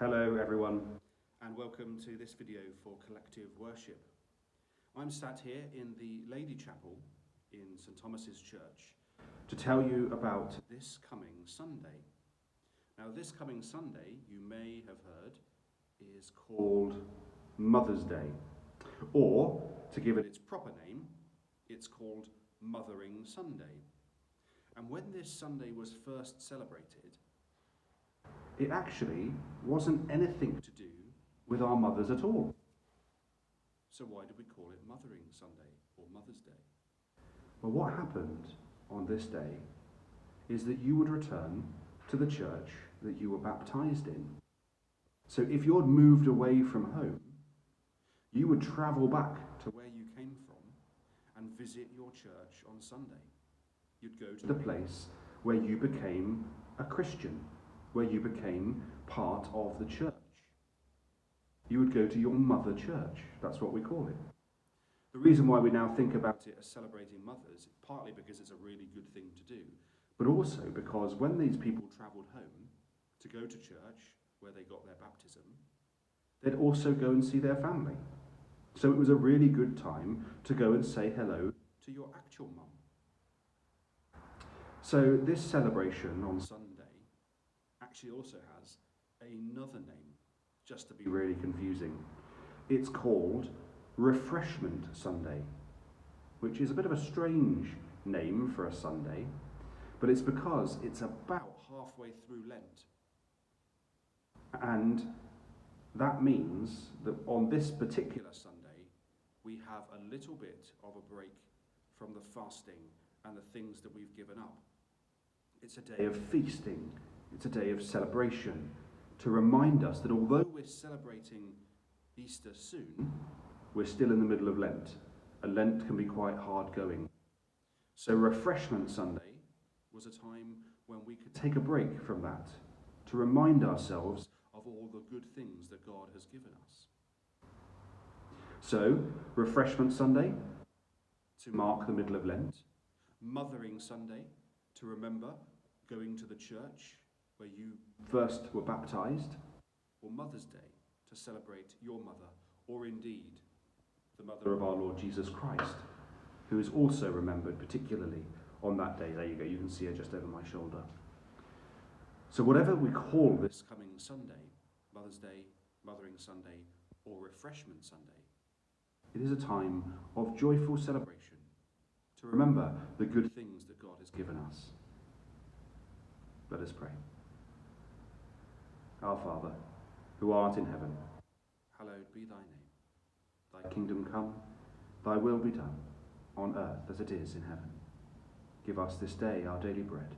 Hello everyone, and welcome to this video for collective worship. I'm sat here in the Lady Chapel in St Thomas's Church to tell you about this coming Sunday. Now this coming Sunday, you may have heard, is called Mother's Day, or to give it its proper name, it's called Mothering Sunday. And when this Sunday was first celebrated, it actually wasn't anything to do with our mothers at all. So why did we call it Mothering Sunday or Mother's Day? Well, what happened on this day is that you would return to the church that you were baptized in. So if you'd moved away from home, you would travel back to where you came from and visit your church on Sunday. You'd go to the place where you became a Christian, where you became part of the church. You would go to your mother church. That's what we call it. The reason why we now think about it as celebrating mothers, partly because it's a really good thing to do, but also because when these people travelled home to go to church where they got their baptism, they'd also go and see their family. So it was a really good time to go and say hello to your actual mum. So this celebration on Sunday actually also has another name, just to be really confusing. It's called Refreshment Sunday, which is a bit of a strange name for a Sunday, but it's because it's about halfway through Lent. And that means that on this particular Sunday, we have a little bit of a break from the fasting and the things that we've given up. It's a day of feasting. It's a day of celebration to remind us that although we're celebrating Easter soon, we're still in the middle of Lent, and Lent can be quite hard going. So Refreshment Sunday was a time when we could take a break from that to remind ourselves of all the good things that God has given us. So Refreshment Sunday to mark the middle of Lent, Mothering Sunday to remember going to the church where you first were baptized, or Mother's Day to celebrate your mother, or indeed the mother of our Lord Jesus Christ, who is also remembered particularly on that day. There you go, you can see her just over my shoulder. So whatever we call this coming Sunday, Mother's Day, Mothering Sunday, or Refreshment Sunday, it is a time of joyful celebration to remember the good things that God has given us. Let us pray. Our Father, who art in heaven, hallowed be thy name. Thy kingdom come, thy will be done, on earth as it is in heaven. Give us this day our daily bread,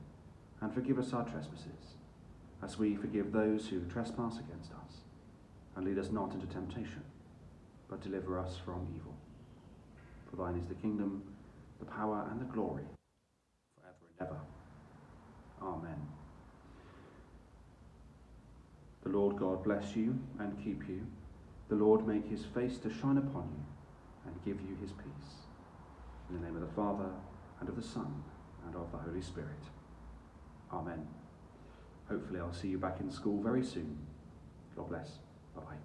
and forgive us our trespasses, as we forgive those who trespass against us. And lead us not into temptation, but deliver us from evil. For thine is the kingdom, the power, and the glory, forever and ever. Amen. The Lord God bless you and keep you. The Lord make his face to shine upon you and give you his peace. In the name of the Father, and of the Son, and of the Holy Spirit. Amen. Hopefully I'll see you back in school very soon. God bless. Bye-bye.